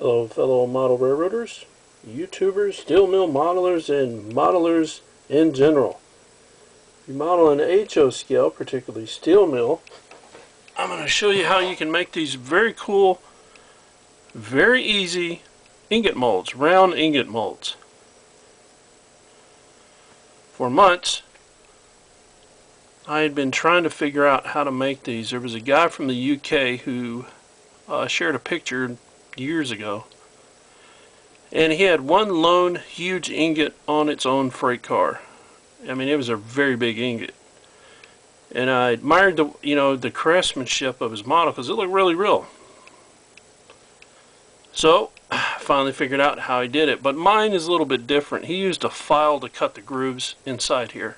Hello fellow model railroaders, YouTubers, steel mill modelers, and modelers in general. If you model an HO scale, particularly steel mill, I'm going to show you how you can make these very cool, very easy ingot molds, round ingot molds. For months, I had been trying to figure out how to make these. There was a guy from the UK who shared a picture years ago, and he had one lone huge ingot on its own freight car. I mean, it was a very big ingot, and I admired the craftsmanship of his model because it looked really real. So I finally figured out how he did it, but mine is a little bit different. He used a file to cut the grooves inside here.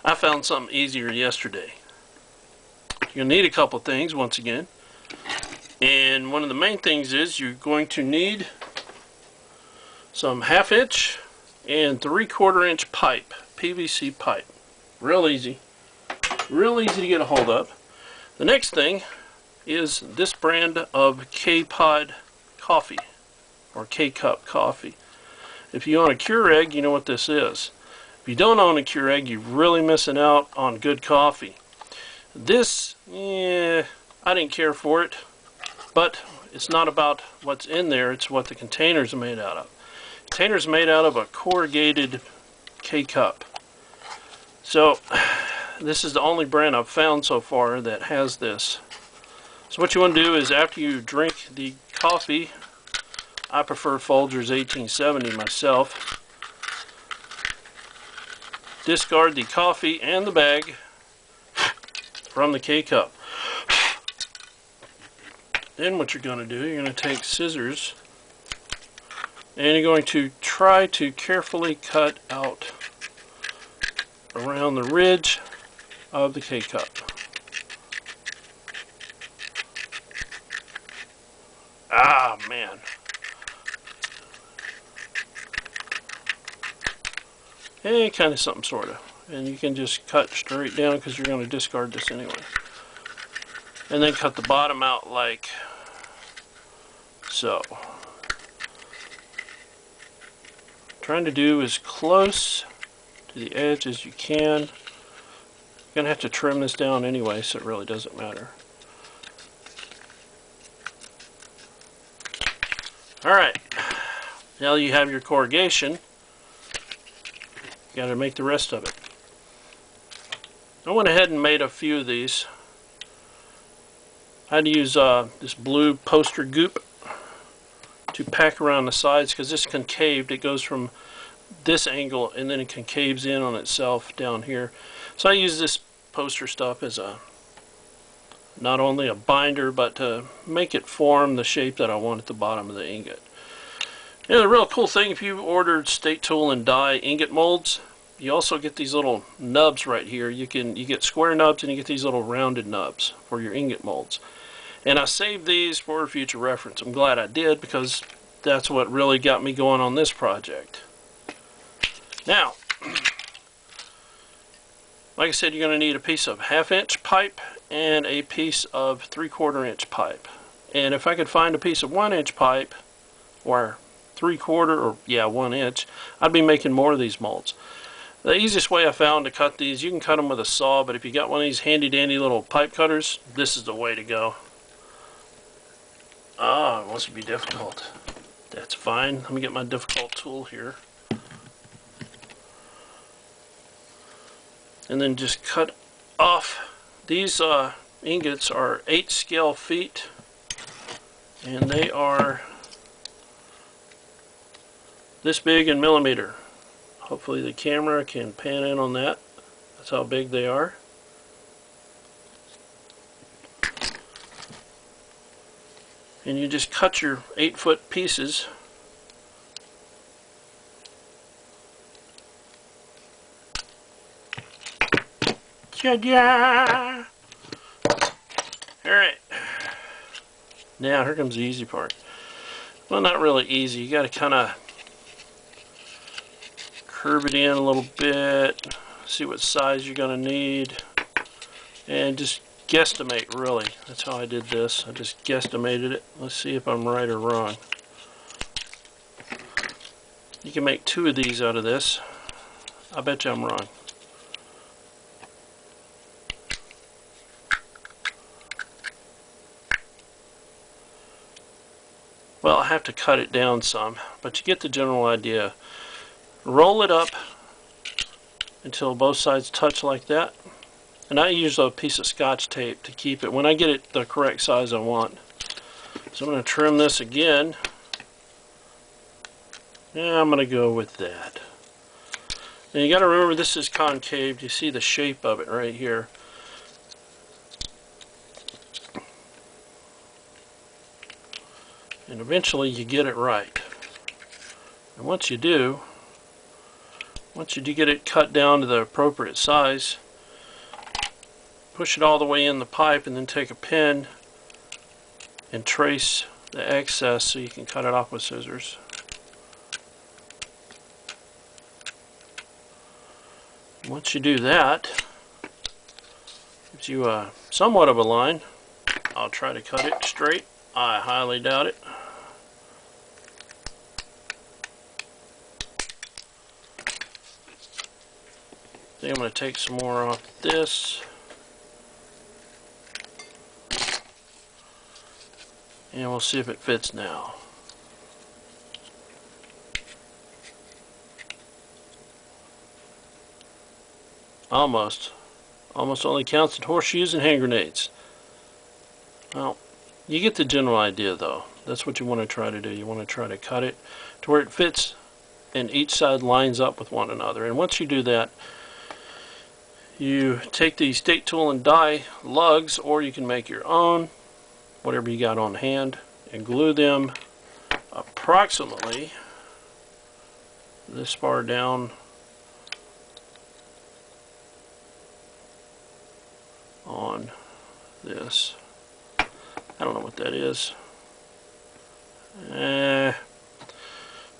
I found something easier yesterday. You'll need a couple things once again. And one of the main things is you're going to need some 1/2 inch and 3/4 inch pipe, PVC pipe. Real easy to get a hold of. The next thing is this brand of K-Pod coffee, or K-Cup coffee. If you own a Keurig, you know what this is. If you don't own a Keurig, you're really missing out on good coffee. This, I didn't care for it. But it's not about what's in there, it's what the containers are made out of. The containers are made out of a corrugated K-cup. So this is the only brand I've found so far that has this. So what you want to do is, after you drink the coffee, I prefer Folgers 1870 myself, discard the coffee and the bag from the K-cup. Then what you're going to do, you're going to take scissors and you're going to try to carefully cut out around the ridge of the K-cup. Ah, man. And kind of something sort of. And you can just cut straight down because you're going to discard this anyway. And then cut the bottom out like so. Trying to do as close to the edge as you can. You're going to have to trim this down anyway, so it really doesn't matter. Alright, now you have your corrugation, you got to make the rest of it. I went ahead and made a few of these. I had to use this blue poster goop to pack around the sides because this concaved. It goes from this angle and then it concaves in on itself down here. So I use this poster stuff as not only a binder, but to make it form the shape that I want at the bottom of the ingot. You know, the real cool thing, if you ordered State Tool and Die ingot molds, you also get these little nubs right here. You get square nubs and you get these little rounded nubs for your ingot molds. And I saved these for future reference. I'm glad I did, because that's what really got me going on this project. Now, like I said, you're going to need a piece of 1/2 inch pipe and a piece of 3/4 inch pipe. And if I could find a piece of 1 inch pipe, or 3/4, or 1 inch, I'd be making more of these molds. The easiest way I found to cut these, you can cut them with a saw, but if you got one of these handy dandy little pipe cutters, this is the way to go. Ah, it wants to be difficult. That's fine. Let me get my difficult tool here. And then just cut off. These ingots are 8 scale feet, and they are this big in millimeter. Hopefully the camera can pan in on that. That's how big they are. And you just cut your 8-foot pieces. Cha-ja! Alright. Now here comes the easy part. Well, not really easy. You got to kind of curve it in a little bit, see what size you're going to need, and just guesstimate, really. That's how I did this. I just guesstimated it. Let's see if I'm right or wrong. You can make 2 of these out of this. I bet you I'm wrong. Well, I have to cut it down some, but you get the general idea. Roll it up until both sides touch like that. And I use a piece of Scotch tape to keep it when I get it the correct size I want. So I'm going to trim this again. Yeah, I'm going to go with that. And you got to remember this is concaved. You see the shape of it right here. And eventually you get it right. And once you do get it cut down to the appropriate size, push it all the way in the pipe and then take a pin and trace the excess so you can cut it off with scissors. Once you do that, gives you a somewhat of a line. I'll try to cut it straight. I highly doubt it. Then I'm going to take some more off this. And we'll see if it fits now. Almost. Almost only counts at horseshoes and hand grenades. Well, you get the general idea though. That's what you want to try to do. You want to try to cut it to where it fits and each side lines up with one another. And once you do that, you take the stake tool and die lugs, or you can make your own, whatever you got on hand, and glue them approximately this far down on this. I don't know what that is.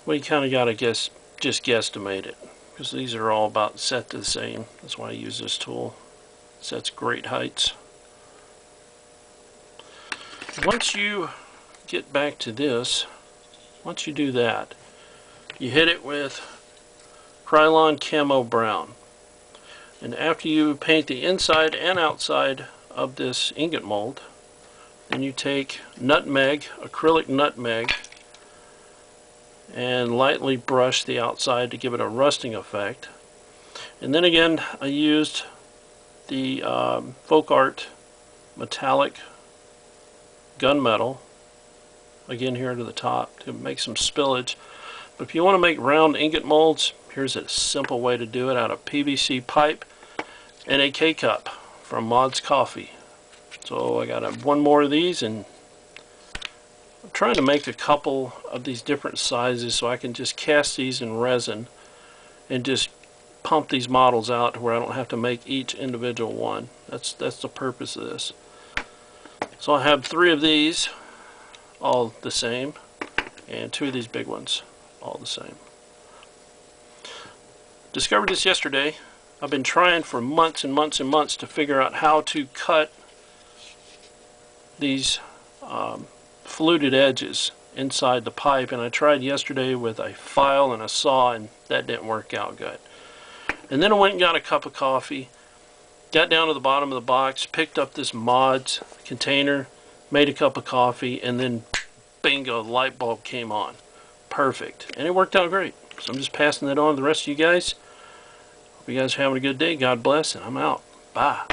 We kind of got to just guesstimate it, because these are all about set the same. That's why I use this tool. It sets great heights. Once you get back to this, once you do that, you hit it with Krylon Camo Brown. And after you paint the inside and outside of this ingot mold, then you take nutmeg, acrylic nutmeg, and lightly brush the outside to give it a rusting effect. And then again, I used the Folk Art metallic gunmetal, again here to the top, to make some spillage. But if you want to make round ingot molds, here's a simple way to do it out of PVC pipe and a K-cup from Mauds Coffee. So I got one more of these, and I'm trying to make a couple of these different sizes so I can just cast these in resin and just pump these models out to where I don't have to make each individual one. That's the purpose of this. So I have 3 of these, all the same, and 2 of these big ones, all the same. Discovered this yesterday. I've been trying for months and months and months to figure out how to cut these fluted edges inside the pipe, and I tried yesterday with a file and a saw, and that didn't work out good. And then I went and got a cup of coffee, got down to the bottom of the box, picked up this Mauds container, made a cup of coffee, and then bingo, the light bulb came on. Perfect. And it worked out great. So I'm just passing that on to the rest of you guys. Hope you guys are having a good day. God bless, and I'm out. Bye.